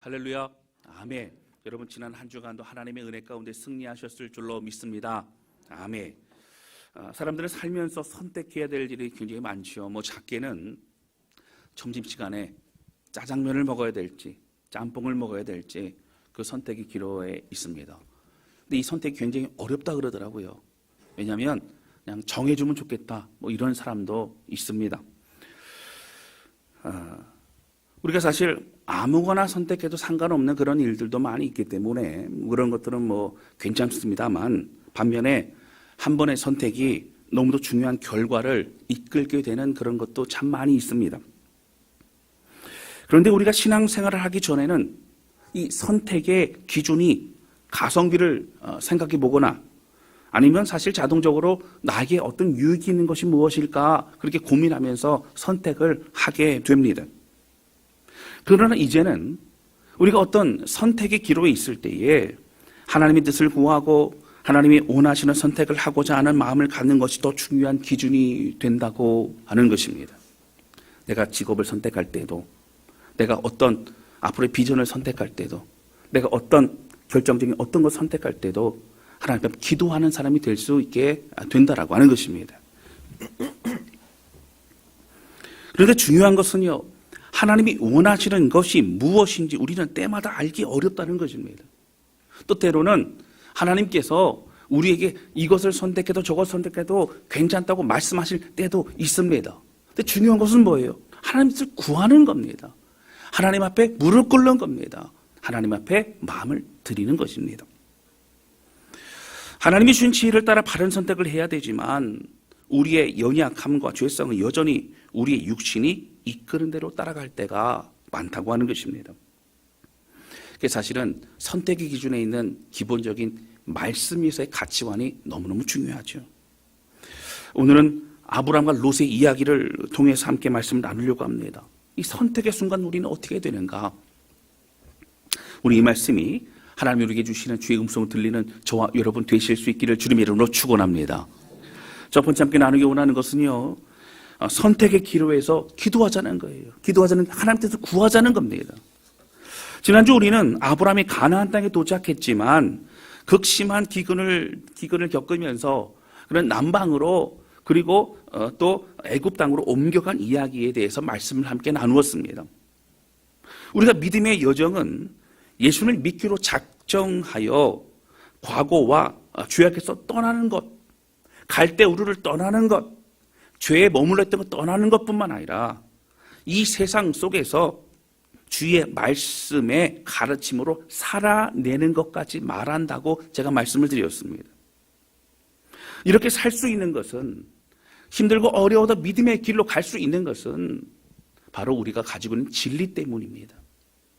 할렐루야. 아멘. 여러분 지난 한 주간도 하나님의 은혜 가운데 승리하셨을 줄로 믿습니다. 아멘. 사람들은 살면서 선택해야 될 일이 굉장히 많죠. 작게는 점심시간에 짜장면을 먹어야 될지 짬뽕을 먹어야 될지 그 선택이 기로에 있습니다. 근데 이 선택이 굉장히 어렵다 그러더라고요. 왜냐하면 그냥 정해주면 좋겠다 이런 사람도 있습니다. 우리가 사실 아무거나 선택해도 상관없는 그런 일들도 많이 있기 때문에 그런 것들은 괜찮습니다만, 반면에 한 번의 선택이 너무도 중요한 결과를 이끌게 되는 그런 것도 참 많이 있습니다. 그런데 우리가 신앙생활을 하기 전에는 이 선택의 기준이 가성비를 생각해 보거나 아니면 사실 자동적으로 나에게 어떤 유익이 있는 것이 무엇일까 그렇게 고민하면서 선택을 하게 됩니다. 그러나 이제는 우리가 어떤 선택의 기로에 있을 때에 하나님의 뜻을 구하고 하나님이 원하시는 선택을 하고자 하는 마음을 갖는 것이 더 중요한 기준이 된다고 하는 것입니다. 내가 직업을 선택할 때도, 내가 어떤 앞으로의 비전을 선택할 때도, 내가 어떤 결정적인 어떤 것을 선택할 때도 하나님 앞에 기도하는 사람이 될 수 있게 된다라고 하는 것입니다. 그런데 중요한 것은요, 하나님이 원하시는 것이 무엇인지 우리는 때마다 알기 어렵다는 것입니다. 또 때로는 하나님께서 우리에게 이것을 선택해도 저것을 선택해도 괜찮다고 말씀하실 때도 있습니다. 근데 중요한 것은 뭐예요? 하나님 뜻을 구하는 겁니다. 하나님 앞에 무릎 꿇는 겁니다. 하나님 앞에 마음을 드리는 것입니다. 하나님이 주신 지혜를 따라 바른 선택을 해야 되지만 우리의 연약함과 죄성은 여전히 우리의 육신이 이끄는 대로 따라갈 때가 많다고 하는 것입니다. 사실은 선택의 기준에 있는 기본적인 말씀에서의 가치관이 너무너무 중요하죠. 오늘은 아브라함과 롯의 이야기를 통해서 함께 말씀을 나누려고 합니다. 이 선택의 순간 우리는 어떻게 되는가? 우리 이 말씀이 하나님이 우리에게 주시는 주의 음성을 들리는 저와 여러분 되실 수 있기를 주님의 이름으로 축원합니다. 첫 번째 함께 나누기 원하는 것은요, 선택의 기로에서 기도하자는 거예요. 기도하자는, 하나님 뜻을 구하자는 겁니다. 지난주 우리는 아브라함이 가나안 땅에 도착했지만 극심한 기근을 겪으면서 그런 남방으로 그리고 또 애굽 땅으로 옮겨간 이야기에 대해서 말씀을 함께 나누었습니다. 우리가 믿음의 여정은 예수님을 믿기로 작정하여 과거와 죄악에서 떠나는 것, 갈대우르를 떠나는 것, 죄에 머물러 있던 것 떠나는 것뿐만 아니라 이 세상 속에서 주의 말씀의 가르침으로 살아내는 것까지 말한다고 제가 말씀을 드렸습니다. 이렇게 살 수 있는 것은, 힘들고 어려워도 믿음의 길로 갈 수 있는 것은 바로 우리가 가지고 있는 진리 때문입니다.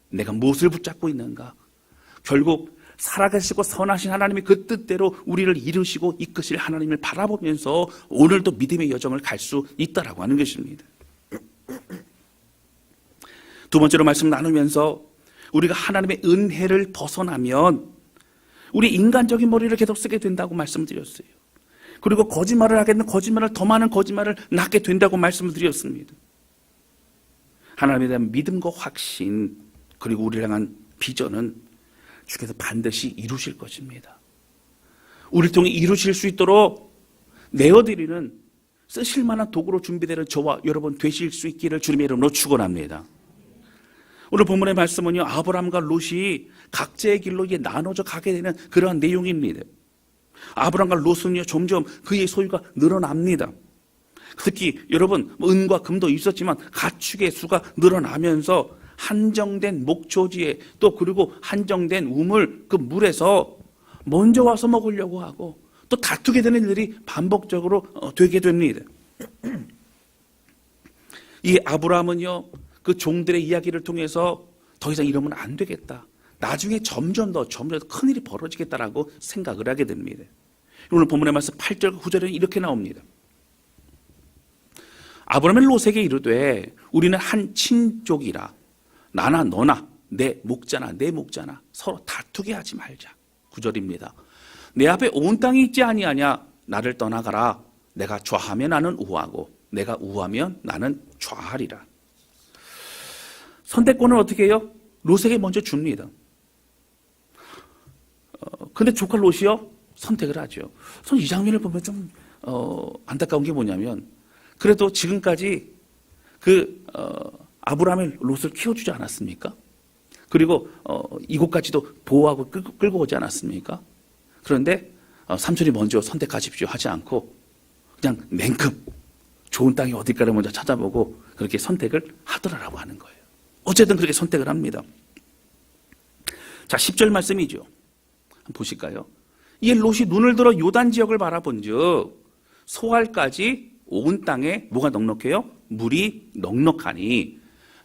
내가 무엇을 붙잡고 있는가? 결국 살아계시고 선하신 하나님이 그 뜻대로 우리를 이루시고 이끄실 하나님을 바라보면서 오늘도 믿음의 여정을 갈 수 있다라고 하는 것입니다. 두 번째로 말씀 나누면서 우리가 하나님의 은혜를 벗어나면 우리 인간적인 머리를 계속 쓰게 된다고 말씀드렸어요. 그리고 거짓말을 하게 되면 더 많은 거짓말을 낳게 된다고 말씀을 드렸습니다. 하나님에 대한 믿음과 확신, 그리고 우리를 향한 비전은 주께서 반드시 이루실 것입니다. 우리를 통해 이루실 수 있도록 내어드리는 쓰실 만한 도구로 준비되는 저와 여러분 되실 수 있기를 주님의 이름으로 축원합니다. 오늘 본문의 말씀은요, 아브라함과 롯이 각자의 길로 나눠져 가게 되는 그러한 내용입니다. 아브라함과 롯은요, 점점 그의 소유가 늘어납니다. 특히 여러분, 은과 금도 있었지만 가축의 수가 늘어나면서 한정된 목초지에 또 그리고 한정된 우물, 그 물에서 먼저 와서 먹으려고 하고 또 다투게 되는 일이 반복적으로 되게 됩니다. 이 아브라함은요, 그 종들의 이야기를 통해서 더 이상 이러면 안 되겠다, 나중에 점점 더 큰일이 벌어지겠다라고 생각을 하게 됩니다. 오늘 본문의 말씀 8절 9절에 이렇게 나옵니다. 아브라함이 롯에게 이르되 우리는 한 친족이라 나나 너나 내 목자나 서로 다투게 하지 말자. 9절입니다. 내 앞에 온 땅이 있지 아니하냐? 나를 떠나가라. 내가 좌하면 나는 우하고 내가 우하면 나는 좌하리라. 선택권은 어떻게 해요? 롯에게 먼저 줍니다. 근데 조카 롯이요 선택을 하죠. 저는 이 장면을 보면 좀 안타까운 게 뭐냐면, 그래도 지금까지 아브라함이 롯을 키워주지 않았습니까? 그리고 이곳까지도 보호하고 끌고 오지 않았습니까? 그런데 삼촌이 먼저 선택하십시오 하지 않고 그냥 냉큼 좋은 땅이 어딜까를 먼저 찾아보고 그렇게 선택을 하더라라고 하는 거예요. 어쨌든 그렇게 선택을 합니다. 자, 10절 말씀이죠. 한번 보실까요? 이에 롯이 눈을 들어 요단 지역을 바라본즉 소알까지 온 땅에 뭐가 넉넉해요? 물이 넉넉하니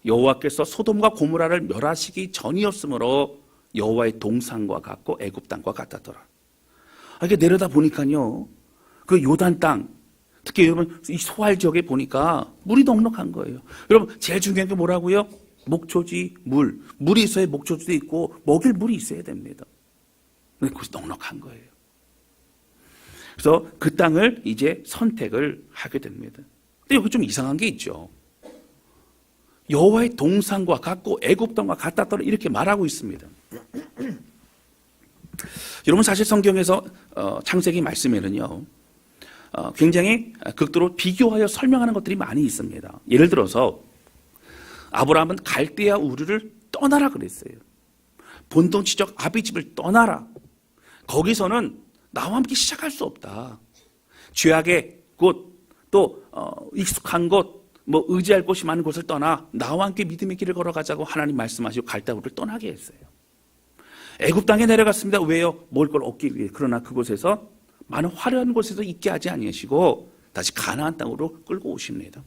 여호와께서 소돔과 고모라를 멸하시기 전이었으므로 여호와의 동산과 같고 애굽 땅과 같았더라. 이렇게 내려다 보니까요, 그 요단 땅, 특히 여러분 이 소알 지역에 보니까 물이 넉넉한 거예요. 여러분 제일 중요한 게 뭐라고요? 목초지, 물이 있어야 목초지도 있고 먹일 물이 있어야 됩니다. 근데 그것이 넉넉한 거예요. 그래서 그 땅을 이제 선택을 하게 됩니다. 근데 여기 좀 이상한 게 있죠. 여호와의 동산과 같고 애굽 땅과 같았더라 이렇게 말하고 있습니다. 여러분 사실 성경에서 창세기 말씀에는요, 굉장히 극도로 비교하여 설명하는 것들이 많이 있습니다. 예를 들어서 아브라함은 갈대아 우르를 떠나라 그랬어요. 본통치적 아비집을 떠나라. 거기서는 나와 함께 시작할 수 없다. 죄악의 곳, 또 익숙한 곳, 의지할 곳이 많은 곳을 떠나 나와 함께 믿음의 길을 걸어가자고 하나님 말씀하시고 갈대아 우르를 떠나게 했어요. 애굽 땅에 내려갔습니다. 왜요? 먹을 걸 얻기 위해. 그러나 그곳에서 많은 화려한 곳에서 있게 하지 아니하시고 다시 가나안 땅으로 끌고 오십니다.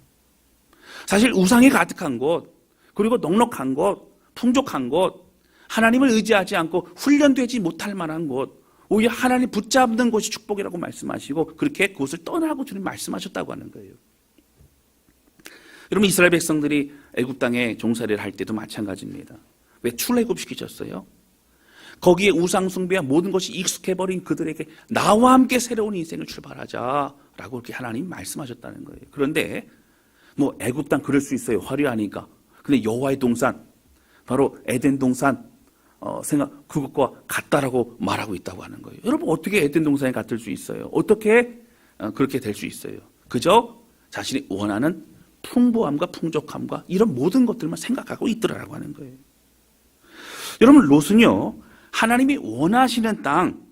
사실 우상이 가득한 곳, 그리고 넉넉한 곳, 풍족한 곳, 하나님을 의지하지 않고 훈련되지 못할 만한 곳, 오히려 하나님 붙잡는 곳이 축복이라고 말씀하시고 그렇게 그곳을 떠나라고 주님 말씀하셨다고 하는 거예요. 여러분 이스라엘 백성들이 애굽 땅에 종살이를 할 때도 마찬가지입니다. 왜 출애굽시키셨어요? 거기에 우상 숭배와 모든 것이 익숙해버린 그들에게 나와 함께 새로운 인생을 출발하자라고 그렇게 하나님 말씀하셨다는 거예요. 그런데 애굽 땅 그럴 수 있어요. 화려하니까. 근데 여호와의 동산, 바로 에덴 동산 그것과 같다라고 말하고 있다고 하는 거예요. 여러분 어떻게 에덴 동산이 같을 수 있어요? 어떻게 그렇게 될 수 있어요? 그저 자신이 원하는 풍부함과 풍족함과 이런 모든 것들만 생각하고 있더라라고 하는 거예요. 여러분 롯은요, 하나님이 원하시는 땅,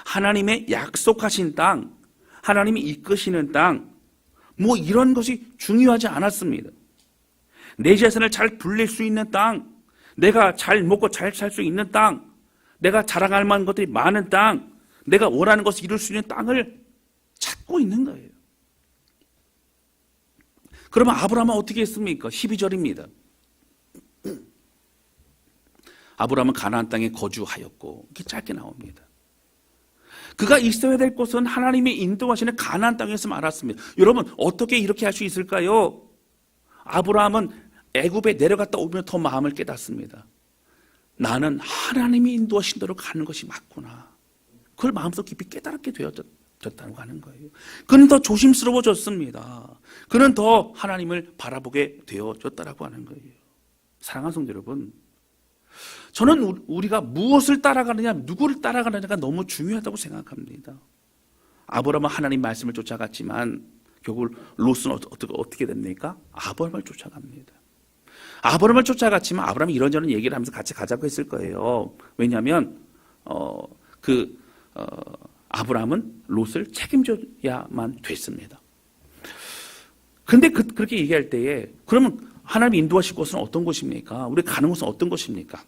하나님의 약속하신 땅, 하나님이 이끄시는 땅, 이런 것이 중요하지 않았습니다. 내 재산을 잘 불릴 수 있는 땅, 내가 잘 먹고 잘 살 수 있는 땅, 내가 자랑할 만한 것들이 많은 땅, 내가 원하는 것을 이룰 수 있는 땅을 찾고 있는 거예요. 그러면 아브라함은 어떻게 했습니까? 12절입니다. 아브라함은 가나안 땅에 거주하였고, 이렇게 짧게 나옵니다. 그가 있어야 될 곳은 하나님이 인도하시는 가나안 땅에서 말았습니다. 여러분 어떻게 이렇게 할 수 있을까요? 아브라함은 애굽에 내려갔다 오면 더 마음을 깨닫습니다. 나는 하나님이 인도하신 대로 가는 것이 맞구나. 그걸 마음속 깊이 깨달게 되었다고 하는 거예요. 그는 더 조심스러워졌습니다. 그는 더 하나님을 바라보게 되어졌다고 하는 거예요. 사랑하는 성도 여러분, 저는 우리가 무엇을 따라가느냐, 누구를 따라가느냐가 너무 중요하다고 생각합니다. 아브라함은 하나님 말씀을 쫓아갔지만 결국 롯은 어떻게 됩니까? 아브라함을 쫓아갑니다. 아브라함을 쫓아갔지만 아브라함이 이런저런 얘기를 하면서 같이 가자고 했을 거예요. 왜냐하면 아브라함은 롯을 책임져야만 됐습니다. 그런데 그렇게 얘기할 때에 그러면 하나님이 인도하실 곳은 어떤 곳입니까? 우리 가는 곳은 어떤 곳입니까?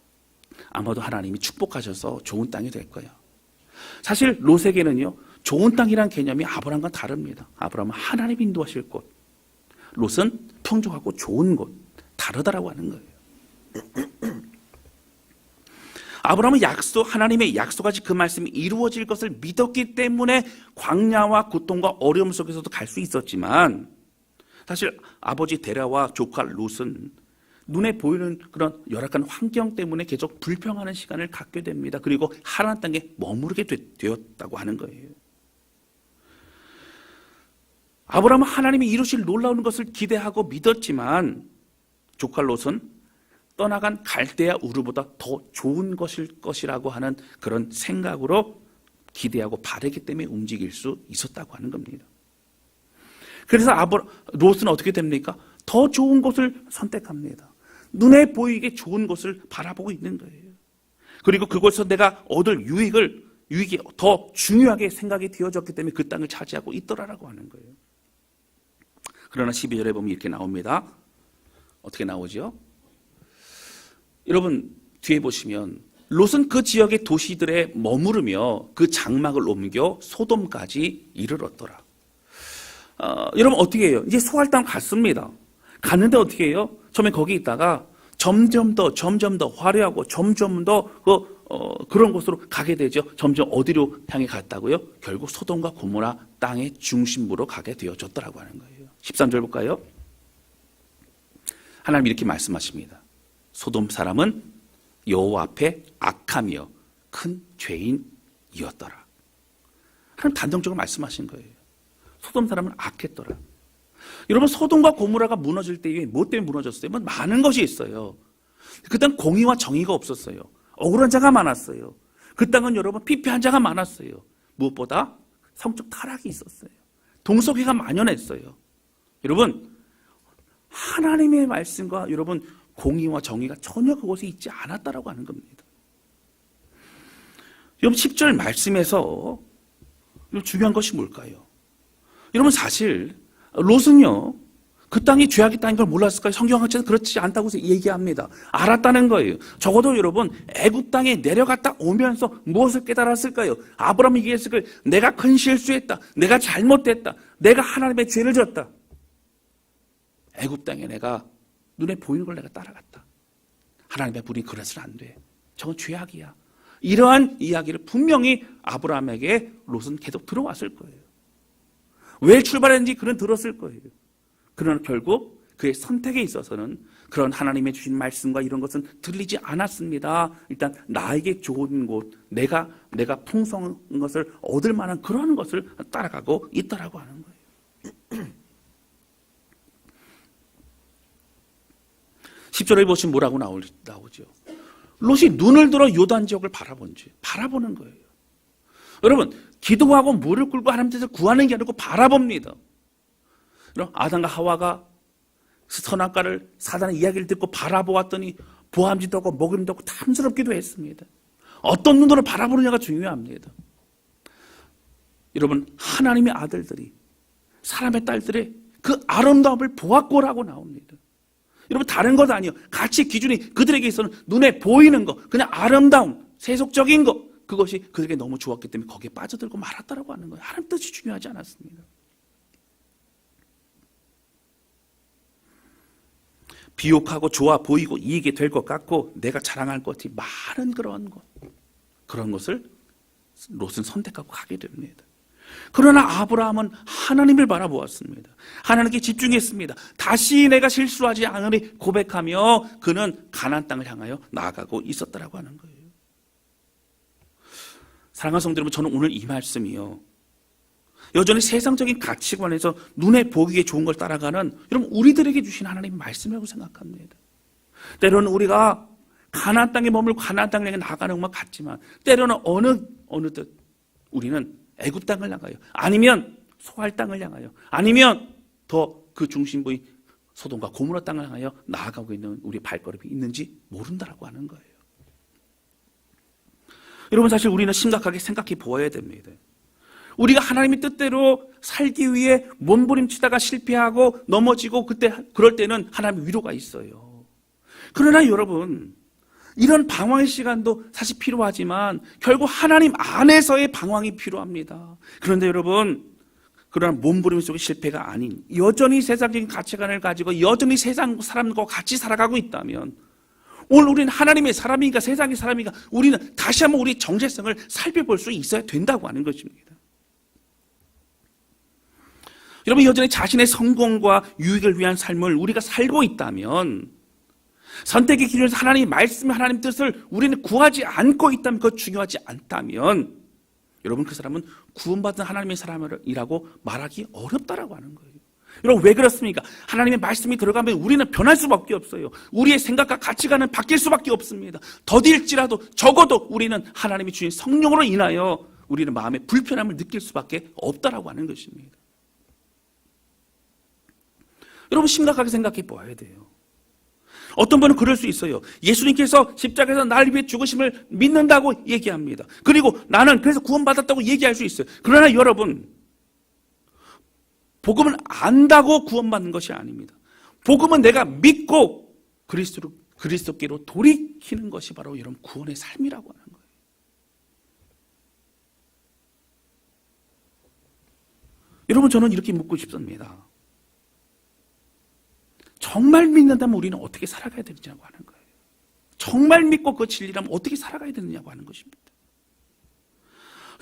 아마도 하나님이 축복하셔서 좋은 땅이 될 거예요. 사실 롯에게는요, 좋은 땅이란 개념이 아브라함과 다릅니다. 아브라함은 하나님이 인도하실 곳, 롯은 풍족하고 좋은 곳, 다르다라고 하는 거예요. 아브라함은 하나님의 약속하신 그 말씀이 이루어질 것을 믿었기 때문에 광야와 고통과 어려움 속에서도 갈 수 있었지만, 사실 아버지 데라와 조카 롯은 눈에 보이는 그런 열악한 환경 때문에 계속 불평하는 시간을 갖게 됩니다. 그리고 하나님 땅에 머무르게 되었다고 하는 거예요. 아브라함은 하나님이 이루실 놀라운 것을 기대하고 믿었지만 조카 롯은 떠나간 갈대아 우르보다 더 좋은 것일 것이라고 하는 그런 생각으로 기대하고 바라기 때문에 움직일 수 있었다고 하는 겁니다. 그래서 롯은 어떻게 됩니까? 더 좋은 곳을 선택합니다. 눈에 보이게 좋은 곳을 바라보고 있는 거예요. 그리고 그곳에서 내가 얻을 유익이 더 중요하게 생각이 되어졌기 때문에 그 땅을 차지하고 있더라라고 하는 거예요. 그러나 12절에 보면 이렇게 나옵니다. 어떻게 나오죠? 여러분 뒤에 보시면 롯은 그 지역의 도시들에 머무르며 그 장막을 옮겨 소돔까지 이르렀더라. 여러분 어떻게 해요? 이제 소할 땅 갔습니다. 갔는데 어떻게 해요? 처음에 거기 있다가 점점 더 화려하고 점점 더 그런 곳으로 가게 되죠. 점점 어디로 향해 갔다고요? 결국 소돔과 고모라 땅의 중심부로 가게 되어졌더라고 하는 거예요. 13절 볼까요? 하나님 이렇게 말씀하십니다. 소돔 사람은 여호와 앞에 악하며 큰 죄인이었더라. 하나님 단정적으로 말씀하신 거예요. 소돔 사람은 악했더라. 여러분 소돔과 고모라가 무너질 때에 뭐 때문에 무너졌어요? 뭐 많은 것이 있어요. 그 땅 공의와 정의가 없었어요. 억울한 자가 많았어요. 그 땅은 여러분 피폐한 자가 많았어요. 무엇보다 성적 타락이 있었어요. 동성애가 만연했어요. 여러분 하나님의 말씀과 여러분 공의와 정의가 전혀 그곳에 있지 않았다라고 하는 겁니다. 여러분 10절 말씀에서 중요한 것이 뭘까요? 여러분 사실 롯은요 그 땅이 죄악의 땅인 걸 몰랐을까요? 성경학자는 그렇지 않다고 얘기합니다. 알았다는 거예요. 적어도 여러분 애굽 땅에 내려갔다 오면서 무엇을 깨달았을까요? 아브라함이 얘기했을 거예요. 내가 큰 실수했다. 내가 잘못됐다. 내가 하나님의 죄를 졌다. 애굽 땅에 내가 눈에 보이는 걸 내가 따라갔다. 하나님의 불이 그래서는 안 돼. 저건 죄악이야. 이러한 이야기를 분명히 아브라함에게 롯은 계속 들어왔을 거예요. 왜 출발했는지 그는 들었을 거예요. 그러나 결국 그의 선택에 있어서는 그런 하나님의 주신 말씀과 이런 것은 들리지 않았습니다. 일단 나에게 좋은 곳, 내가 풍성한 것을 얻을 만한 그런 것을 따라가고 있다라고 하는 거예요. 10절에 보시면 뭐라고 나오죠? 롯이 눈을 들어 요단 지역을 바라보는 거예요. 여러분 기도하고 무릎 꿇고 하나님께서 구하는 게 아니고 바라봅니다. 그럼 아담과 하와가 선악과를 사단의 이야기를 듣고 바라보았더니 보암짓도 하고 먹임도 하고 탐스럽기도 했습니다. 어떤 눈으로 바라보느냐가 중요합니다. 여러분 하나님의 아들들이 사람의 딸들의 그 아름다움을 보았고라고 나옵니다. 여러분 다른 것 아니에요. 가치 기준이 그들에게 있어서는 눈에 보이는 것, 그냥 아름다움, 세속적인 것, 그것이 그들에게 너무 좋았기 때문에 거기에 빠져들고 말았다라고 하는 거예요. 하나님 뜻이 중요하지 않았습니다. 비옥하고 좋아 보이고 이익이 될 것 같고 내가 자랑할 것이 많은 그런 것을 롯은 선택하고 가게 됩니다. 그러나 아브라함은 하나님을 바라보았습니다. 하나님께 집중했습니다. 다시 내가 실수하지 않으리 고백하며 그는 가나안 땅을 향하여 나아가고 있었다라고 하는 거예요. 사랑하는 성도 여러분, 저는 오늘 이 말씀이요 여전히 세상적인 가치관에서 눈에 보기에 좋은 걸 따라가는 여러분 우리들에게 주신 하나님의 말씀이라고 생각합니다. 때로는 우리가 가나안 땅에 머물고 가나안 땅을 향해 나아가는 것만 같지만 때로는 어느덧 우리는 애굽 땅을 향하여 아니면 소할 땅을 향하여 아니면 더 그 중심부인 소돔과 고모라 땅을 향하여 나아가고 있는 우리 발걸음이 있는지 모른다라고 하는 거예요. 여러분 사실 우리는 심각하게 생각해 보아야 됩니다. 우리가 하나님의 뜻대로 살기 위해 몸부림치다가 실패하고 넘어지고 그럴 때는 하나님의 위로가 있어요. 그러나 여러분 이런 방황의 시간도 사실 필요하지만 결국 하나님 안에서의 방황이 필요합니다. 그런데 여러분 그러나 몸부림 속의 실패가 아닌 여전히 세상적인 가치관을 가지고 여전히 세상 사람과 같이 살아가고 있다면 오늘 우리는 하나님의 사람인가 세상의 사람인가 우리는 다시 한번 우리 정체성을 살펴볼 수 있어야 된다고 하는 것입니다. 여러분 여전히 자신의 성공과 유익을 위한 삶을 우리가 살고 있다면 선택의 기준에서 하나님의 말씀, 하나님의 뜻을 우리는 구하지 않고 있다면 그것 중요하지 않다면 여러분 그 사람은 구원받은 하나님의 사람이라고 말하기 어렵다라고 하는 거예요. 여러분 왜 그렇습니까? 하나님의 말씀이 들어가면 우리는 변할 수밖에 없어요. 우리의 생각과 가치관은 바뀔 수밖에 없습니다. 더딜지라도 적어도 우리는 하나님이 주신 성령으로 인하여 우리는 마음의 불편함을 느낄 수밖에 없다라고 하는 것입니다. 여러분 심각하게 생각해 보아야 돼요. 어떤 분은 그럴 수 있어요. 예수님께서 십자가에서 나를 위해 죽으심을 믿는다고 얘기합니다. 그리고 나는 그래서 구원받았다고 얘기할 수 있어요. 그러나 여러분, 복음을 안다고 구원받는 것이 아닙니다. 복음은 내가 믿고 그리스도께로 돌이키는 것이 바로 여러분 구원의 삶이라고 하는 거예요. 여러분 저는 이렇게 묻고 싶습니다. 정말 믿는다면 우리는 어떻게 살아가야 되느냐고 하는 거예요. 정말 믿고 그 진리라면 어떻게 살아가야 되느냐고 하는 것입니다.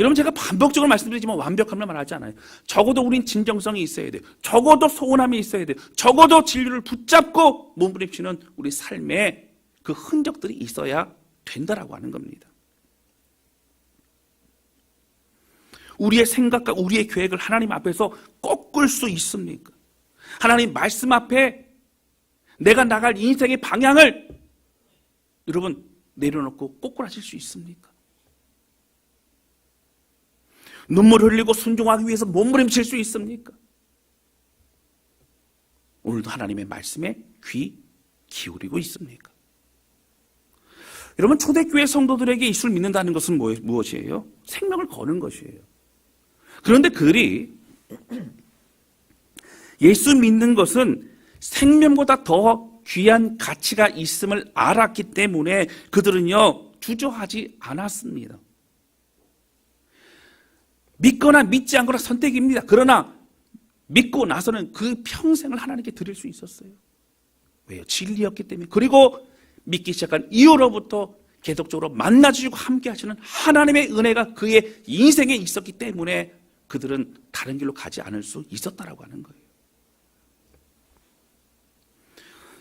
여러분 제가 반복적으로 말씀드리지만 완벽함을 말하지 않아요. 적어도 우린 진정성이 있어야 돼요. 적어도 소원함이 있어야 돼요. 적어도 진리를 붙잡고 몸부림치는 우리 삶에 그 흔적들이 있어야 된다라고 하는 겁니다. 우리의 생각과 우리의 계획을 하나님 앞에서 꺾을 수 있습니까? 하나님 말씀 앞에 내가 나갈 인생의 방향을 여러분 내려놓고 꼬꾸라질 수 있습니까? 눈물 흘리고 순종하기 위해서 몸부림칠 수 있습니까? 오늘도 하나님의 말씀에 귀 기울이고 있습니까? 여러분 초대교회 성도들에게 예수를 믿는다는 것은 무엇이에요? 생명을 거는 것이에요. 그런데 그들이 예수 믿는 것은 생명보다 더 귀한 가치가 있음을 알았기 때문에 그들은요 주저하지 않았습니다. 믿거나 믿지 않거나 선택입니다. 그러나 믿고 나서는 그 평생을 하나님께 드릴 수 있었어요. 왜요? 진리였기 때문에. 그리고 믿기 시작한 이후로부터 계속적으로 만나주시고 함께 하시는 하나님의 은혜가 그의 인생에 있었기 때문에 그들은 다른 길로 가지 않을 수 있었다라고 하는 거예요.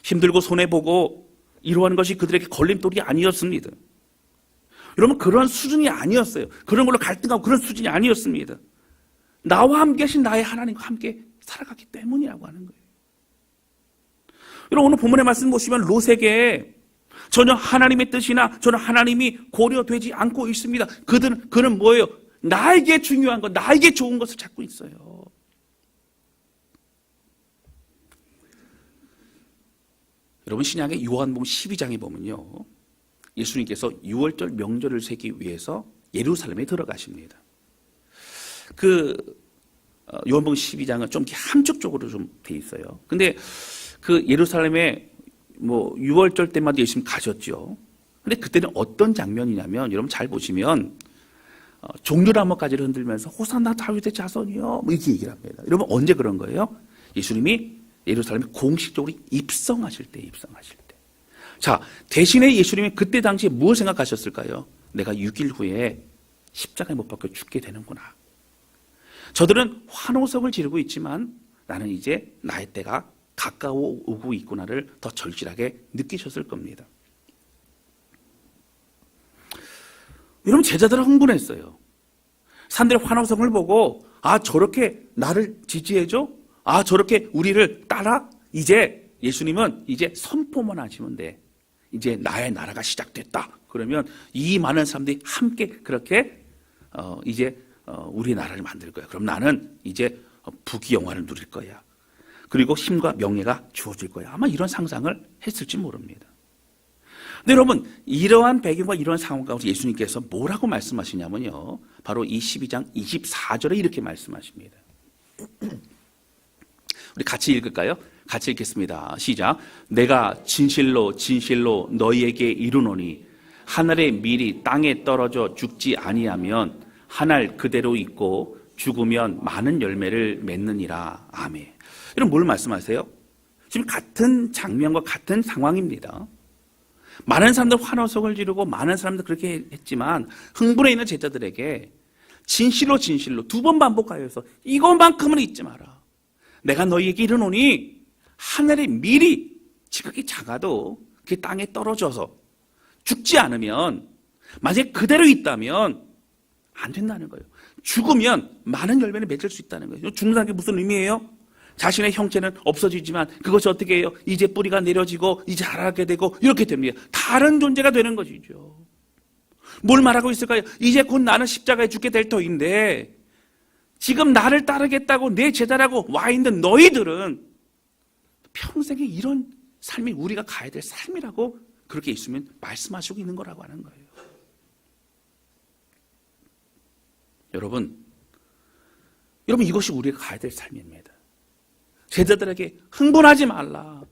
힘들고 손해보고 이러한 것이 그들에게 걸림돌이 아니었습니다. 여러분 그런 수준이 아니었어요. 그런 걸로 갈등하고 그런 수준이 아니었습니다. 나와 함께 하신 나의 하나님과 함께 살아갔기 때문이라고 하는 거예요. 여러분 오늘 본문의 말씀 보시면 롯에게 전혀 하나님의 뜻이나 전혀 하나님이 고려되지 않고 있습니다. 그는 뭐예요? 나에게 중요한 것, 나에게 좋은 것을 찾고 있어요. 여러분 신약의 요한복음 12장에 보면요. 예수님께서 6월절 명절을 세기 위해서 예루살렘에 들어가십니다. 요한복음 12장은 좀 함축적으로 좀 돼 있어요. 근데 그 예루살렘에 6월절 때마다 예수님 가셨죠. 근데 그때는 어떤 장면이냐면 여러분 잘 보시면 종려나무가지를 흔들면서 호산나 다윗의 자손이요 이렇게 얘기를 합니다. 여러분 언제 그런 거예요? 예수님이 예루살렘에 공식적으로 입성하실 때. 자, 대신에 예수님이 그때 당시에 무엇을 생각하셨을까요? 내가 6일 후에 십자가에 못 박혀 죽게 되는구나. 저들은 환호성을 지르고 있지만 나는 이제 나의 때가 가까워 오고 있구나를 더 절실하게 느끼셨을 겁니다. 여러분 제자들은 흥분했어요. 사람들의 환호성을 보고 저렇게 나를 지지해줘? 저렇게 우리를 따라? 이제 예수님은 이제 선포만 하시면 돼. 이제 나의 나라가 시작됐다. 그러면 이 많은 사람들이 함께 그렇게 이제 우리 나라를 만들 거야. 그럼 나는 이제 부귀영화를 누릴 거야. 그리고 힘과 명예가 주어질 거야. 아마 이런 상상을 했을지 모릅니다. 근데 여러분 이러한 배경과 이러한 상황 가운데 예수님께서 뭐라고 말씀하시냐면요. 바로 이 12장 24절에 이렇게 말씀하십니다. 우리 같이 읽을까요? 같이 읽겠습니다. 시작. 내가 진실로 진실로 너희에게 이르노니 하늘의 밀이 땅에 떨어져 죽지 아니하면 한 알 그대로 있고 죽으면 많은 열매를 맺느니라. 아멘. 이런 뭘 말씀하세요? 지금 같은 장면과 같은 상황입니다. 많은 사람들 환호성을 지르고 많은 사람들 그렇게 했지만 흥분해 있는 제자들에게 진실로 진실로 두 번 반복하여서 이것만큼은 잊지 마라. 내가 너희에게 이르노니 하늘의 밀이 지극히 작아도 그 땅에 떨어져서 죽지 않으면 만약에 그대로 있다면 안 된다는 거예요. 죽으면 많은 열매를 맺을 수 있다는 거예요. 죽는다는 게 무슨 의미예요? 자신의 형체는 없어지지만 그것이 어떻게 해요? 이제 뿌리가 내려지고 이제 자라게 되고 이렇게 됩니다. 다른 존재가 되는 것이죠. 뭘 말하고 있을까요? 이제 곧 나는 십자가에 죽게 될 터인데 지금 나를 따르겠다고 내 제자라고 와 있는 너희들은 평생에 이런 삶이 우리가 가야 될 삶이라고 그렇게 있으면 말씀하시고 있는 거라고 하는 거예요. 여러분 이것이 우리가 가야 될 삶입니다. 제자들에게 흥분하지 말라.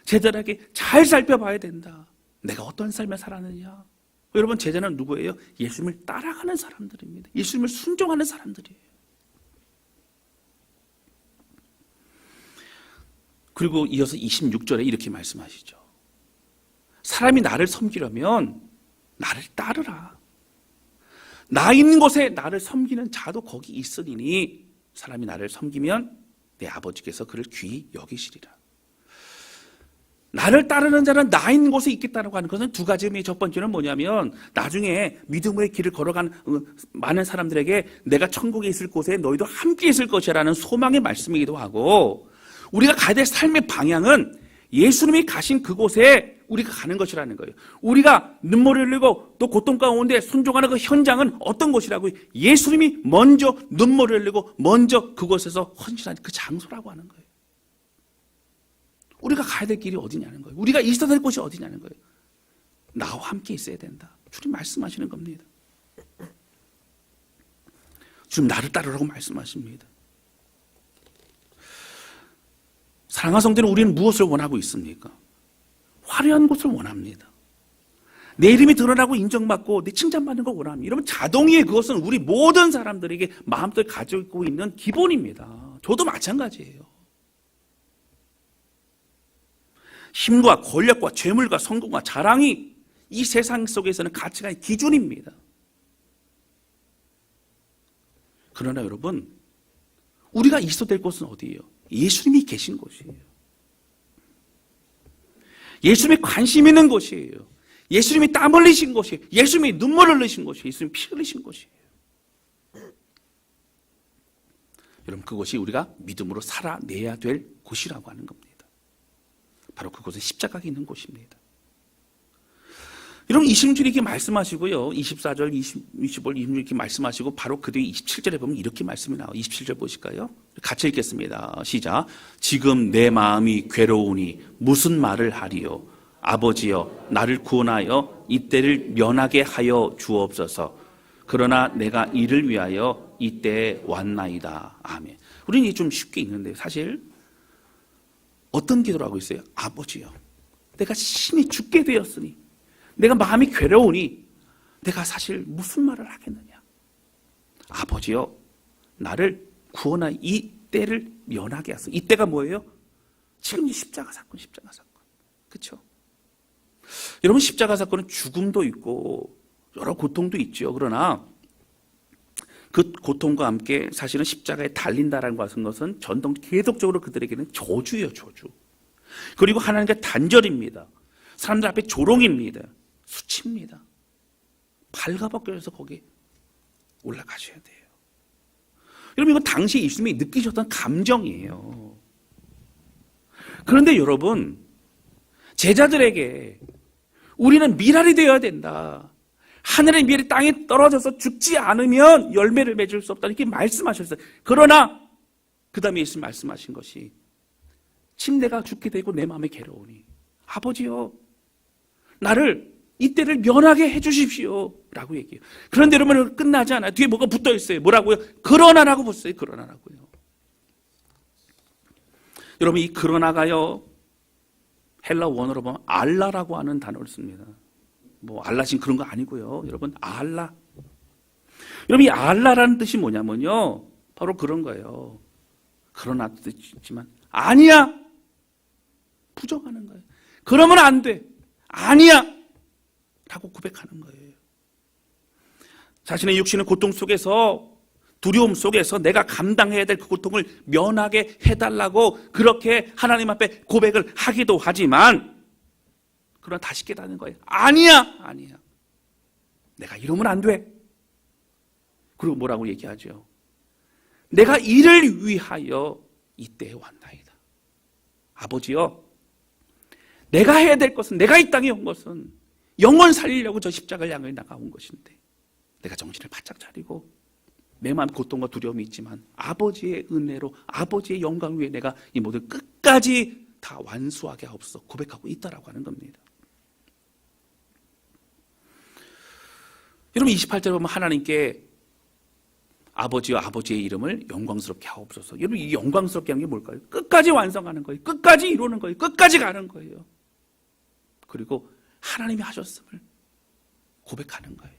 제자들에게 잘 살펴봐야 된다. 내가 어떤 삶을 살았느냐. 여러분 제자는 누구예요? 예수님을 따라가는 사람들입니다. 예수님을 순종하는 사람들이에요. 그리고 이어서 26절에 이렇게 말씀하시죠. 사람이 나를 섬기려면 나를 따르라. 나 있는 곳에 나를 섬기는 자도 거기 있으리니 사람이 나를 섬기면 내 아버지께서 그를 귀히 여기시리라. 나를 따르는 자는 나 있는 곳에 있겠다고 하는 것은 두 가지 의미. 첫 번째는 뭐냐면 나중에 믿음의 길을 걸어간 많은 사람들에게 내가 천국에 있을 곳에 너희도 함께 있을 것이라는 소망의 말씀이기도 하고, 우리가 가야 될 삶의 방향은 예수님이 가신 그곳에 우리가 가는 것이라는 거예요. 우리가 눈물을 흘리고 또 고통 가운데 순종하는 그 현장은 어떤 곳이라고요? 예수님이 먼저 눈물을 흘리고 먼저 그곳에서 헌신한 그 장소라고 하는 거예요. 우리가 가야 될 길이 어디냐는 거예요. 우리가 있어야 될 곳이 어디냐는 거예요. 나와 함께 있어야 된다. 주님 말씀하시는 겁니다. 주님 나를 따르라고 말씀하십니다. 사랑하는 성도는 우리는 무엇을 원하고 있습니까? 화려한 것을 원합니다. 내 이름이 드러나고 인정받고 내 칭찬받는 걸 원합니다. 여러분 자동이에요. 그것은 우리 모든 사람들에게 마음속에 가지고 있는 기본입니다. 저도 마찬가지예요. 힘과 권력과 재물과 성공과 자랑이 이 세상 속에서는 가치가 기준입니다. 그러나 여러분 우리가 있어야 될 곳은 어디예요? 예수님이 계신 곳이에요. 예수님이 관심 있는 곳이에요. 예수님이 땀 흘리신 곳이에요. 예수님이 눈물 흘리신 곳이에요. 예수님이 피 흘리신 곳이에요. 여러분 그것이 우리가 믿음으로 살아내야 될 곳이라고 하는 겁니다. 바로 그곳은 십자가가 있는 곳입니다. 여러분 26절 이렇게 말씀하시고요. 24절, 25절 이렇게 말씀하시고 바로 그 뒤에 27절에 보면 이렇게 말씀이 나와요. 27절 보실까요? 같이 읽겠습니다. 시작. 지금 내 마음이 괴로우니 무슨 말을 하리요. 아버지여 나를 구원하여 이때를 면하게 하여 주옵소서. 그러나 내가 이를 위하여 이때에 왔나이다. 아멘. 우리는 이게 좀 쉽게 읽는데 사실 어떤 기도를 하고 있어요? 아버지요 내가 심히 죽게 되었으니 내가 마음이 괴로우니 내가 사실 무슨 말을 하겠느냐. 아버지요 나를 구원하여 이 때를 면하게 하소서. 이 때가 뭐예요? 지금 이 십자가 사건. 그렇죠? 여러분 십자가 사건은 죽음도 있고 여러 고통도 있죠. 그러나 그 고통과 함께 사실은 십자가에 달린다라는 것은 전통 계속적으로 그들에게는 저주예요. 저주. 그리고 하나님과 단절입니다. 사람들 앞에 조롱입니다. 수치입니다. 발가벗겨져서 거기에 올라가셔야 돼요. 여러분 이건 당시 예수님이 느끼셨던 감정이에요. 그런데 여러분 제자들에게 우리는 미랄이 되어야 된다. 하늘의 미랄이 땅에 떨어져서 죽지 않으면 열매를 맺을 수 없다. 이렇게 말씀하셨어요. 그러나 그 다음에 예수님 말씀하신 것이 침 내가 죽게 되고 내 마음에 괴로우니 아버지요 나를 이때를 면하게 해주십시오 라고 얘기해요. 그런데 여러분 끝나지 않아요. 뒤에 뭐가 붙어 있어요. 뭐라고요? 그러나라고 붙어요. 그러나라고요. 여러분 이 그러나가요 헬라 원어로 보면 알라라고 하는 단어를 씁니다. 뭐 알라신 그런 거 아니고요. 여러분 알라. 여러분 이 알라라는 뜻이 뭐냐면요. 바로 그런 거예요. 그러나 뜻이지만 아니야. 부정하는 거예요. 그러면 안 돼. 아니야. 라고 고백하는 거예요. 자신의 육신의 고통 속에서 두려움 속에서 내가 감당해야 될 그 고통을 면하게 해달라고 그렇게 하나님 앞에 고백을 하기도 하지만 그러나 다시 깨닫는 거예요. 아니야. 내가 이러면 안 돼. 그리고 뭐라고 얘기하죠? 내가 이를 위하여 이때에 왔나이다. 아버지여, 내가 해야 될 것은, 내가 이 땅에 온 것은 영혼 살리려고 저 십자가를 향해 나가온 것인데 내가 정신을 바짝 차리고 내 마음 고통과 두려움이 있지만 아버지의 은혜로 아버지의 영광 위에 내가 이 모든 끝까지 다 완수하게 하옵소서 고백하고 있다라고 하는 겁니다. 여러분 28절에 보면 하나님께 아버지와 아버지의 이름을 영광스럽게 하옵소서. 여러분 이 영광스럽게 하는 게 뭘까요? 끝까지 완성하는 거예요. 끝까지 이루는 거예요. 끝까지 가는 거예요. 그리고 하나님이 하셨음을 고백하는 거예요.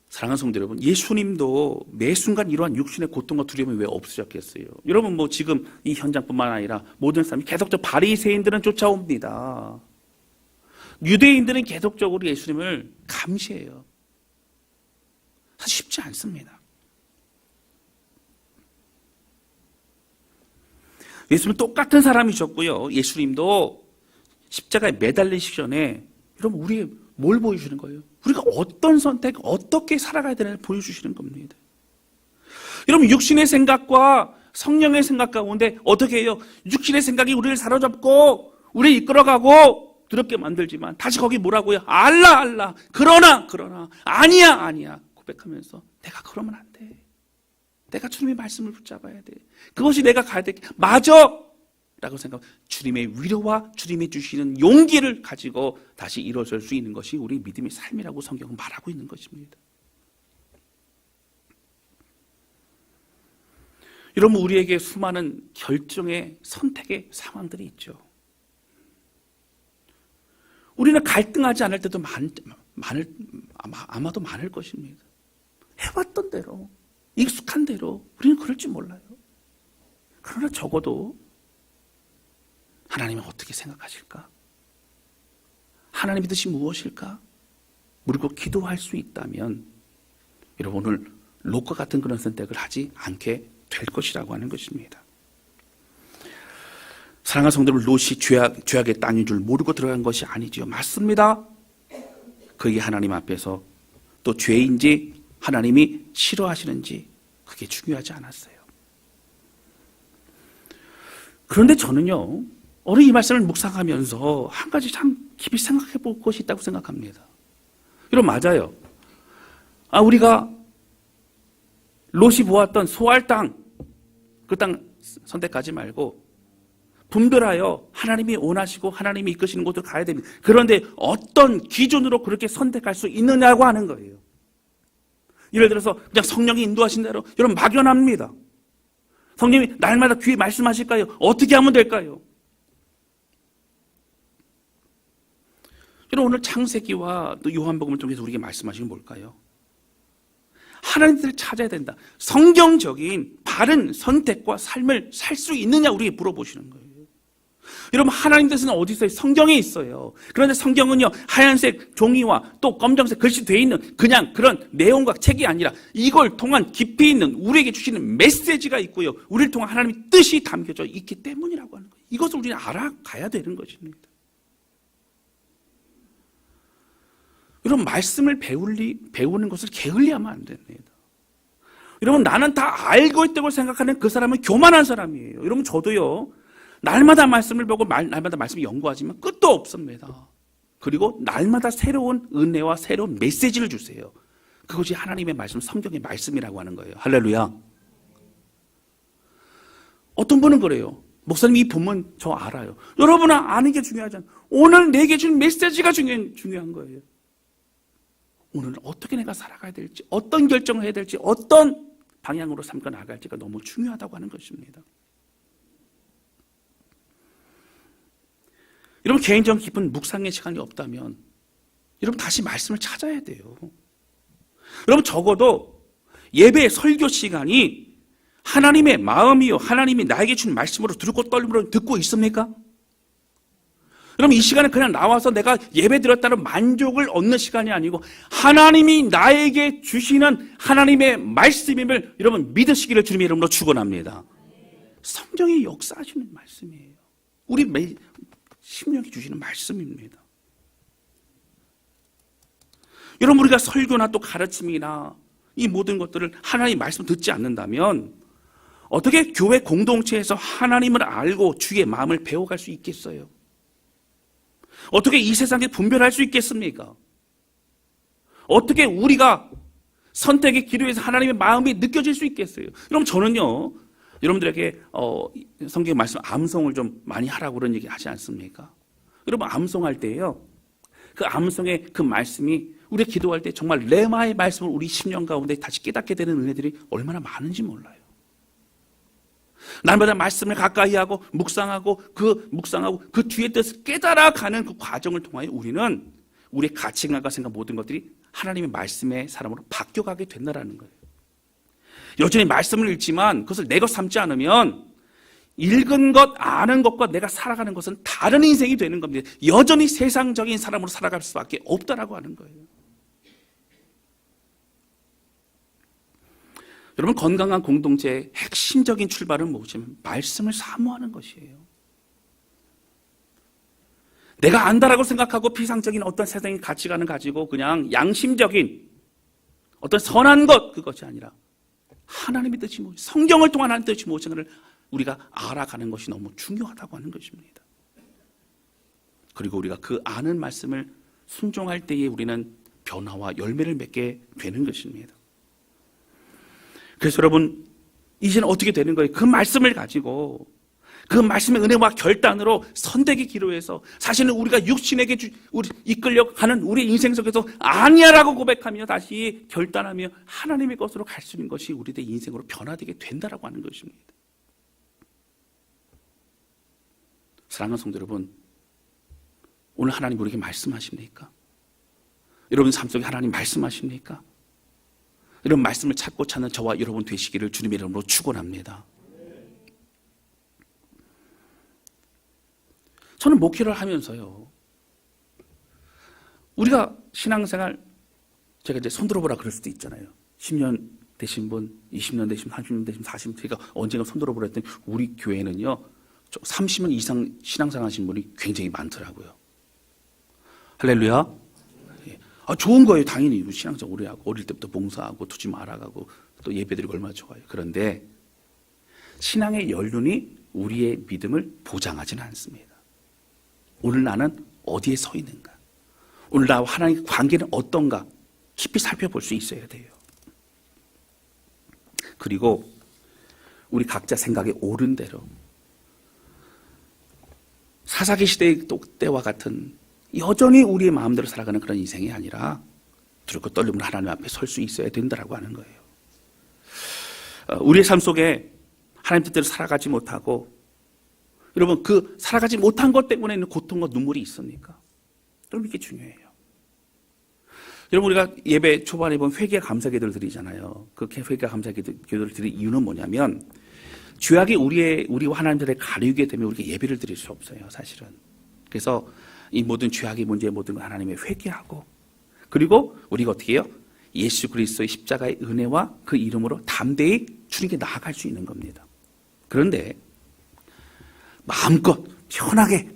사랑하는 성도 여러분, 예수님도 매 순간 이러한 육신의 고통과 두려움이 왜 없으셨겠어요? 여러분 뭐 지금 이 현장뿐만 아니라 모든 사람이 계속적으로 바리새인들은 쫓아옵니다. 유대인들은 계속적으로 예수님을 감시해요. 사실 쉽지 않습니다. 예수님은 똑같은 사람이셨고요. 예수님도 십자가에 매달리시기 전에 여러분 우리의 뭘 보여주시는 거예요? 우리가 어떤 선택, 어떻게 살아가야 되는지 보여주시는 겁니다. 여러분 육신의 생각과 성령의 생각 가운데 어떻게 해요? 육신의 생각이 우리를 사로잡고 우리를 이끌어가고 두렵게 만들지만 다시 거기 뭐라고요? 알라 그러나 아니야 고백하면서 내가 그러면 안 돼. 내가 주님의 말씀을 붙잡아야 돼. 그것이 내가 가야 될 길 맞아 라고 생각하고 주님의 위로와 주님이 주시는 용기를 가지고 다시 일어설 수 있는 것이 우리 믿음의 삶이라고 성경은 말하고 있는 것입니다. 여러분 우리에게 수많은 결정의 선택의 상황들이 있죠. 우리는 갈등하지 않을 때도 아마도 많을 것입니다. 해왔던 대로 익숙한 대로 우리는 그럴 줄 몰라요. 그러나 적어도 하나님은 어떻게 생각하실까? 하나님의 뜻이 무엇일까? 물고 기도할 수 있다면 여러분 오늘 롯과 같은 그런 선택을 하지 않게 될 것이라고 하는 것입니다. 사랑하는 성도 여러분, 롯이 죄악의 땅인 줄 모르고 들어간 것이 아니지요. 맞습니다. 그게 하나님 앞에서 또 죄인지 하나님이 싫어하시는지 그게 중요하지 않았어요. 그런데 저는요, 오늘 이 말씀을 묵상하면서 한 가지 참 깊이 생각해 볼 것이 있다고 생각합니다. 여러분 맞아요. 우리가 롯이 보았던 소알 땅, 그 땅 선택하지 말고 분별하여 하나님이 원하시고 하나님이 이끄시는 곳으로 가야 됩니다. 그런데 어떤 기준으로 그렇게 선택할 수 있느냐고 하는 거예요. 예를 들어서 그냥 성령이 인도하신 대로 여러분 막연합니다. 성령이 날마다 귀에 말씀하실까요? 어떻게 하면 될까요? 여러분 오늘 창세기와 또 요한복음을 통해서 우리에게 말씀하시는 게 뭘까요? 하나님의 뜻을 찾아야 된다. 성경적인 바른 선택과 삶을 살 수 있느냐 우리에게 물어보시는 거예요. 여러분 하나님 뜻은 어디 있어요? 성경에 있어요. 그런데 성경은요 하얀색 종이와 또 검정색 글씨 되어 있는 그냥 그런 내용과 책이 아니라 이걸 통한 깊이 있는 우리에게 주시는 메시지가 있고요. 우리를 통한 하나님의 뜻이 담겨져 있기 때문이라고 하는 거예요. 이것을 우리는 알아가야 되는 것입니다. 여러분 말씀을 배우는 것을 게을리하면 안 됩니다. 여러분 나는 다 알고 있다고 생각하는 그 사람은 교만한 사람이에요. 여러분 저도요 날마다 말씀을 보고 날마다 말씀을 연구하지만 끝도 없습니다. 그리고 날마다 새로운 은혜와 새로운 메시지를 주세요. 그것이 하나님의 말씀, 성경의 말씀이라고 하는 거예요. 할렐루야. 어떤 분은 그래요. 목사님 이 본문 저 알아요. 여러분은 아는 게 중요하지 않아요. 오늘 내게 준 메시지가 중요한 거예요. 오늘 어떻게 내가 살아가야 될지, 어떤 결정을 해야 될지, 어떤 방향으로 삼가 나갈지가 너무 중요하다고 하는 것입니다. 여러분 개인적인 깊은 묵상의 시간이 없다면 여러분 다시 말씀을 찾아야 돼요. 여러분 적어도 예배 설교 시간이 하나님의 마음이요 하나님이 나에게 준 말씀으로 두렵고 떨림으로 듣고 있습니까? 여러분 이 시간에 그냥 나와서 내가 예배 드렸다는 만족을 얻는 시간이 아니고 하나님이 나에게 주시는 하나님의 말씀임을 여러분 믿으시기를 주님의 이름으로 축원합니다. 성경이 역사하시는 말씀이에요. 우리 심령이 주시는 말씀입니다. 여러분, 우리가 설교나 또 가르침이나 이 모든 것들을 하나님의 말씀 듣지 않는다면 어떻게 교회 공동체에서 하나님을 알고 주의 마음을 배워갈 수 있겠어요? 어떻게 이 세상에 분별할 수 있겠습니까? 어떻게 우리가 선택의 기로에서 하나님의 마음이 느껴질 수 있겠어요? 여러분, 저는요, 여러분들에게 성경 말씀 암송을 좀 많이 하라고 그런 얘기 하지 않습니까? 여러분, 암송할 때요, 그 암송의 그 말씀이 우리가 기도할 때 정말 레마의 말씀을 우리 심령 가운데 다시 깨닫게 되는 은혜들이 얼마나 많은지 몰라요. 날마다 말씀을 가까이 하고 묵상하고 그 뒤의 뜻을 깨달아가는 그 과정을 통하여 우리는 우리의 가치관과 생각 모든 것들이 하나님의 말씀의 사람으로 바뀌어가게 된다는 거예요. 여전히 말씀을 읽지만 그것을 내 것 삼지 않으면 읽은 것, 아는 것과 내가 살아가는 것은 다른 인생이 되는 겁니다. 여전히 세상적인 사람으로 살아갈 수밖에 없다라고 하는 거예요. 여러분, 건강한 공동체의 핵심적인 출발은 무엇이냐면 말씀을 사모하는 것이에요. 내가 안다라고 생각하고 비상적인 어떤 세상의 가치관을 가지고 그냥 양심적인 어떤 선한 것, 그것이 아니라 하나님의 뜻이 무엇이, 성경을 통한 하나님의 뜻이 무엇인가를 우리가 알아가는 것이 너무 중요하다고 하는 것입니다. 그리고 우리가 그 아는 말씀을 순종할 때에 우리는 변화와 열매를 맺게 되는 것입니다. 그래서 여러분, 이제는 어떻게 되는 거예요? 그 말씀을 가지고 그 말씀의 은혜와 결단으로 선택의 기로에서 사실은 우리가 육신에게 이끌려가는 우리 인생 속에서 아니야라고 고백하며 다시 결단하며 하나님의 것으로 갈 수 있는 것이 우리의 인생으로 변화되게 된다라고 하는 것입니다. 사랑하는 성도 여러분, 오늘 하나님 우리에게 말씀하십니까? 여러분 삶 속에 하나님 말씀하십니까? 이런 말씀을 찾고 찾는 저와 여러분 되시기를 주님의 이름으로 축원합니다. 저는 목회를 하면서요, 우리가 신앙생활, 제가 이제 손들어보라 그럴 수도 있잖아요. 10년 되신 분, 20년 되신 분, 30년 되신 분, 40년, 제가 언젠가 손들어보라 했더니 우리 교회는요 30년 이상 신앙생활 하신 분이 굉장히 많더라고요. 할렐루야. 좋은 거예요. 당연히 신앙생활 오래 하고 어릴 때부터 봉사하고 투지 알아가고 또 예배드리고 얼마나 좋아요. 그런데 신앙의 연륜이 우리의 믿음을 보장하지는 않습니다. 오늘 나는 어디에 서 있는가? 오늘 나와 하나님의 관계는 어떤가? 깊이 살펴볼 수 있어야 돼요. 그리고 우리 각자 생각에 옳은 대로 사사기 시대의 때와 같은 여전히 우리의 마음대로 살아가는 그런 인생이 아니라 두렵고 떨림으로 하나님 앞에 설 수 있어야 된다라고 하는 거예요. 우리의 삶 속에 하나님 뜻대로 살아가지 못하고, 여러분 그 살아가지 못한 것 때문에 있는 고통과 눈물이 있습니까? 여러분 이게 중요해요. 여러분 우리가 예배 초반에 보면 회개 감사 기도를 드리잖아요. 그 회개 감사 기도를 드릴 이유는 뭐냐면 죄악이 우리와 하나님들을 가리게 되면 우리가 예배를 드릴 수 없어요, 사실은. 그래서 이 모든 죄악의 문제의 모든 걸 하나님의 회개하고, 그리고 우리가 어떻게 해요? 예수 그리스도의 십자가의 은혜와 그 이름으로 담대히 주님께 나아갈 수 있는 겁니다. 그런데 마음껏 편하게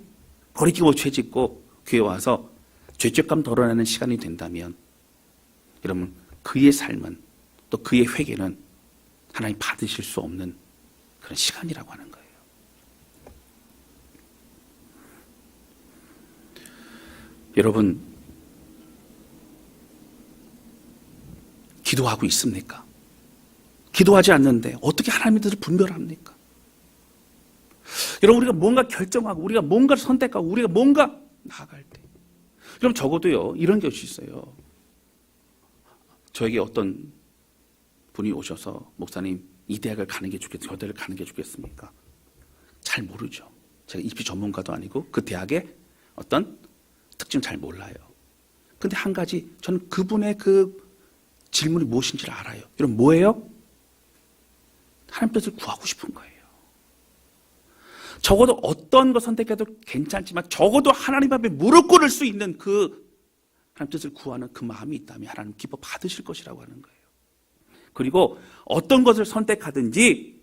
버리고 죄짓고 교회 와서 죄책감 덜어내는 시간이 된다면 여러분 그의 삶은 또 그의 회개는 하나님 받으실 수 없는 그런 시간이라고 하는 거예요. 여러분 기도하고 있습니까? 기도하지 않는데 어떻게 하나님의 뜻을 분별합니까? 여러분 우리가 뭔가 결정하고 우리가 뭔가를 선택하고 우리가 뭔가 나아갈 때 여러분 적어도요 이런 것이 있어요. 저에게 어떤 분이 오셔서 목사님 이 대학을 가는 게 좋겠습니까? 저 대학을 가는 게 좋겠습니까? 잘 모르죠. 제가 입시 전문가도 아니고 그 대학의 어떤 특징 잘 몰라요. 근데 한 가지 저는 그분의 그 질문이 무엇인지를 알아요. 여러분 뭐예요? 하나님 뜻을 구하고 싶은 거예요. 적어도 어떤 거 선택해도 괜찮지만 적어도 하나님 앞에 무릎 꿇을 수 있는 그 하나님 뜻을 구하는 그 마음이 있다면 하나님 기뻐 받으실 것이라고 하는 거예요. 그리고 어떤 것을 선택하든지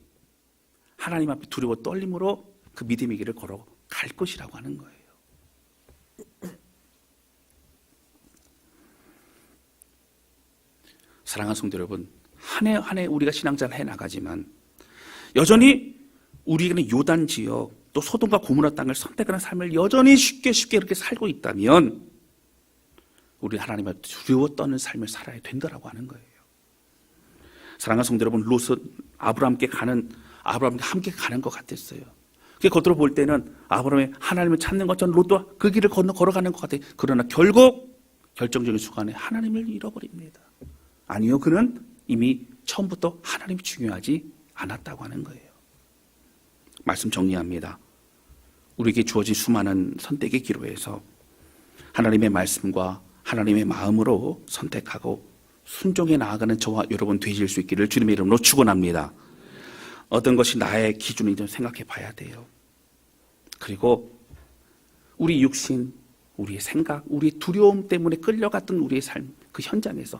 하나님 앞에 두려워 떨림으로 그 믿음의 길을 걸어갈 것이라고 하는 거예요. 사랑하는 성도 여러분, 한 해 한 해 우리가 신앙생활을 해나가지만 여전히 우리에게는 요단 지역 또 소돔과 고모라 땅을 선택하는 삶을 여전히 쉽게 그렇게 살고 있다면 우리 하나님을 두려워 떠는 삶을 살아야 된다라고 하는 거예요. 사랑하는 성도 여러분, 롯은 아브라함께 함께 가는 것 같았어요. 겉으로 볼 때는 아브라함이 하나님을 찾는 것처럼 롯도 그 길을 걸어가는 것 같아요. 그러나 결국 결정적인 순간에 하나님을 잃어버립니다. 아니요, 그는 이미 처음부터 하나님이 중요하지 않았다고 하는 거예요. 말씀 정리합니다. 우리에게 주어진 수많은 선택의 기로에서 하나님의 말씀과 하나님의 마음으로 선택하고 순종해 나아가는 저와 여러분 되실 수 있기를 주님의 이름으로 축원합니다. 어떤 것이 나의 기준인지 좀 생각해 봐야 돼요. 그리고 우리 육신, 우리의 생각, 우리의 두려움 때문에 끌려갔던 우리의 삶, 그 현장에서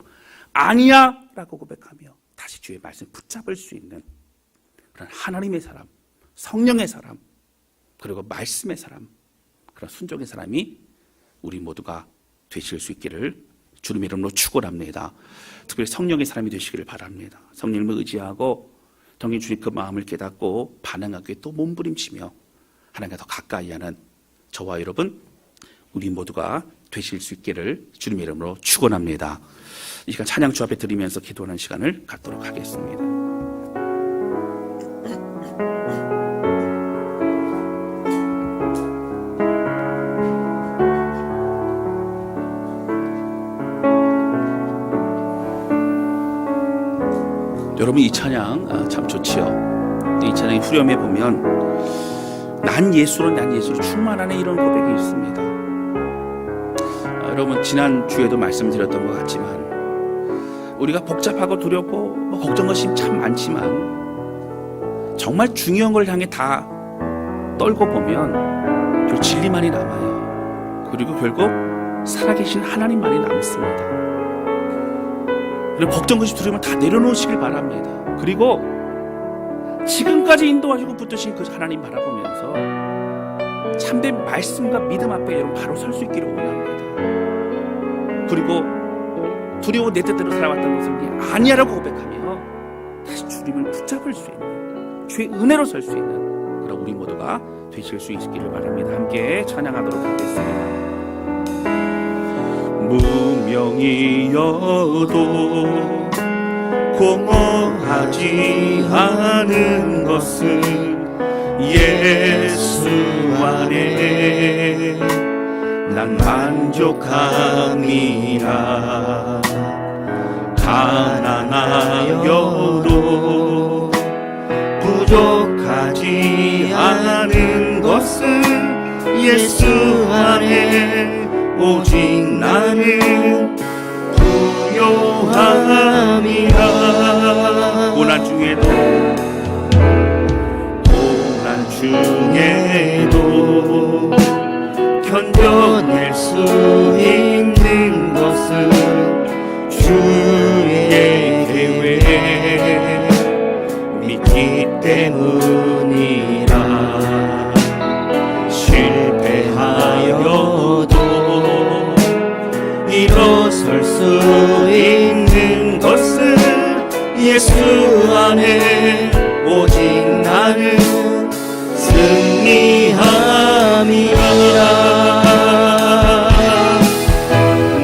아니야 라고 고백하며 다시 주의 말씀 붙잡을 수 있는 그런 하나님의 사람, 성령의 사람, 그리고 말씀의 사람, 그런 순종의 사람이 우리 모두가 되실 수 있기를 주님의 이름으로 축원합니다. 특별히 성령의 사람이 되시기를 바랍니다. 성령님을 의지하고 정말 주님 그 마음을 깨닫고 반응하기 위해 또 몸부림치며 하나님과 더 가까이 하는 저와 여러분, 우리 모두가 되실 수 있기를 주님의 이름으로 축원합니다. 이 시간 찬양 주 앞에 드리면서 기도하는 시간을 갖도록 하겠습니다. 여러분, 이 찬양 참 좋지요. 이 찬양의 후렴에 보면 난 예수로 충만하네 이런 고백이 있습니다. 여러분, 지난 주에도 말씀드렸던 것 같지만 우리가 복잡하고 두렵고 걱정거심이 참 많지만 정말 중요한 걸 향해 다 떨고 보면 결국 진리만이 남아요. 그리고 결국 살아계신 하나님만이 남습니다. 그리고 걱정거심 두려움을 다 내려놓으시길 바랍니다. 그리고 지금까지 인도하시고 붙드신 그 하나님 바라보면서 참된 말씀과 믿음 앞에 여러분 바로 설 수 있기를 원합니다. 그리고 두려워 내 뜻대로 살아왔던 것을 아니야라고 고백하며 다시 주님을 붙잡을 수 있는 주의 은혜로 설 수 있는 그런 우리 모두가 되실 수 있기를 바랍니다. 함께 찬양하도록 하겠습니다. 무명이어도 공허하지 않은 것은 예수 안에 난 만족함이라. 가난하여도 부족하지 않은 것은 예수 안에 오직 나는 부요함이라. 고난 중에도 견뎌낼 수 있는 것은 주의 계획 믿기 때문이라. 실패하여도 일어설 수 있는 것은 예수 안에 오직 나는 승리함이라.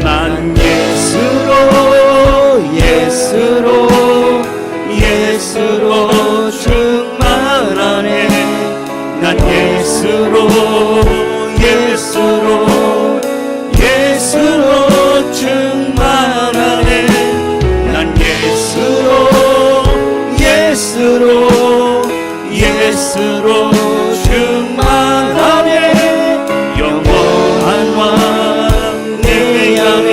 난 예수로 충만하네. 난 예수로 충만하네. 난 예수로 충만하네. 영원한 왕 내 안에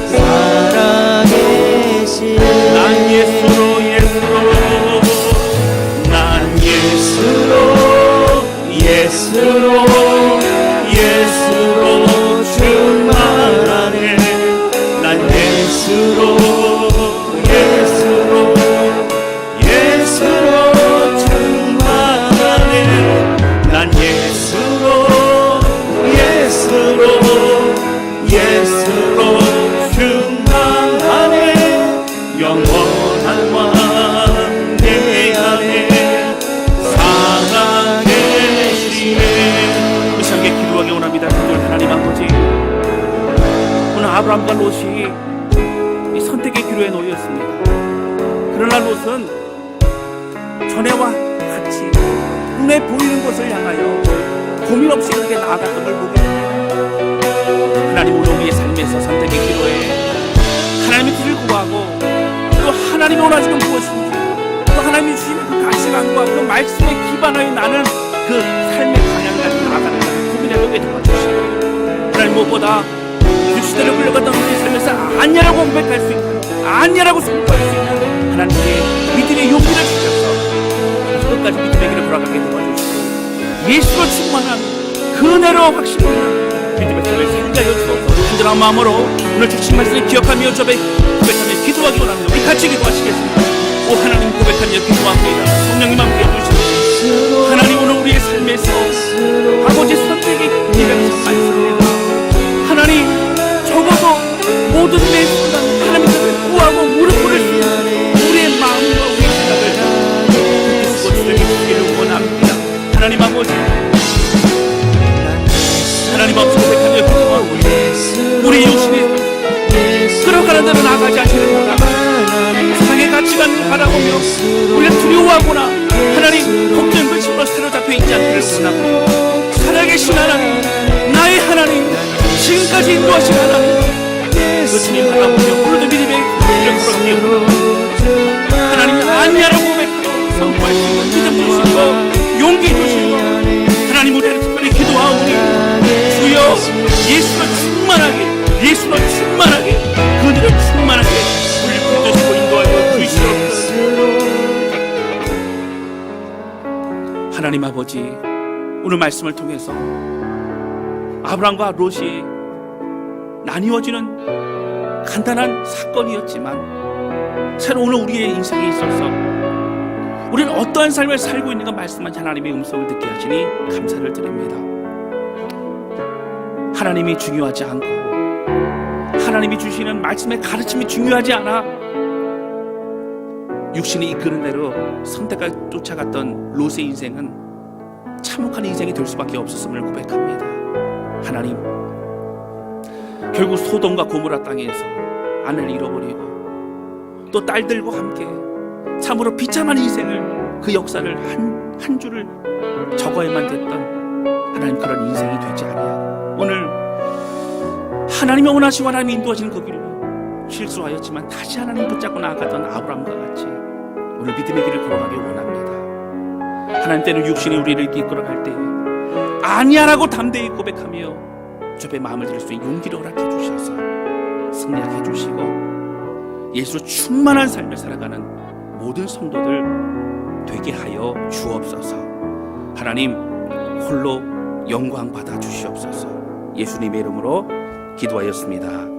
살아계신 난 예수로 충만하네. 난 예수로 충만하네. 아브라함과 롯이 이 선택의 기로에 놓였습니다. 그러나 롯은 전에와 같이 눈에 보이는 것을 향하여 고민 없이 그렇게 나아갔던 걸 보게 됩니다. 하나님 오늘 우리의 삶에서 선택의 기로에 하나님의 길을 구하고 또 하나님이 원하시는 무엇인지 또 하나님이 주시는 그 가시관과 그 말씀에 기반하여 나는 그 삶의 방향을 가지고 나아가는 고민해보게 도와주시고 하나님 무엇보다 육시대로 끌려갔던 우리의 삶에서 아니라고 고백할 수 있는 아니라고 선포할 수 있는 하나님의 믿음의 용기를 주셔서 끝까지 믿음의 길을 돌아가게 도와주시고 예수로 충만한 그은혜로 확신하는 믿음의 삶을 살게 하여 주옵소서. 간절한 마음으로 오늘 주신 말씀을 기억하며 고백하며 기도하기 원합니다. 우리 같이 기도하시겠습니다. 오 하나님 고백하며 기도합니다. 성령님 함께 해주시옵소서. 하나님 오늘 우리의 삶에서 아버지 선택의 기회를 말씀입니다. 하나님 적어도 모든 내 순간 하나님께서 구하고 무릎 꿇을 수 있는 우리의 마음과 우리의 생각을 붙드시고 주님이 원합니다. 하나님 아버지 하나님 앞서 고백하며 기도하고 우리 육신이 끌어가는 대로 나아가지 않으려고 세상의 가치관을 바라보며 우리가 두려워하거나 하나님 걱정 근심으로 사로잡혀 있지 않기를 원합니다. 살아계신 하나님 나의 하나님 지금까지 인도하신 하나님 그 주님 바라보며 오늘도 믿음의 길을 걸어가며 하나님 아니하라고 고백하고 선포할 수 있는 믿음 주시고 용기 주시고 하나님 우리를 특별히 기도하오니 주여 예수로 충만하게 그들을 충만하게 우리를 붙드시고 인도하여 주시옵소서. 하나님 아버지 오늘 말씀을 통해서 아브라함과 롯이 나뉘어지는 간단한 사건이었지만 사실 오늘 우리의 인생에 있어서 우리는 어떠한 삶을 살고 있는가 말씀한 하나님의 음성을 듣게 하시니 감사를 드립니다. 하나님이 중요하지 않고 하나님이 주시는 말씀의 가르침이 중요하지 않아 육신이 이끄는 대로 선택을 쫓아갔던 롯의 인생은 참혹한 인생이 될 수밖에 없었음을 고백합니다. 하나님 결국 소돔과 고모라 땅에서 아내를 잃어버리고 또 딸들과 함께 참으로 비참한 인생을 그 역사를 한 줄을 적어야만 됐던 하나님 그런 인생이 되지 아니하고 오늘 하나님의 원하시고 하나님이 인도하시는 그 길로 실수하였지만 다시 하나님 붙잡고 나아가던 아브라함과 같이 오늘 믿음의 길을 걸어가기 원합니다. 하나님 때는 육신이 우리를 이끌어갈 때 아니야라고 담대히 고백하며 주의 마음을 드릴 수 있는 용기를 허락해 주셔서 승리하게 해주시고 예수로 충만한 삶을 살아가는 모든 성도들 되게 하여 주옵소서. 하나님 홀로 영광 받아 주시옵소서. 예수님의 이름으로 기도하였습니다.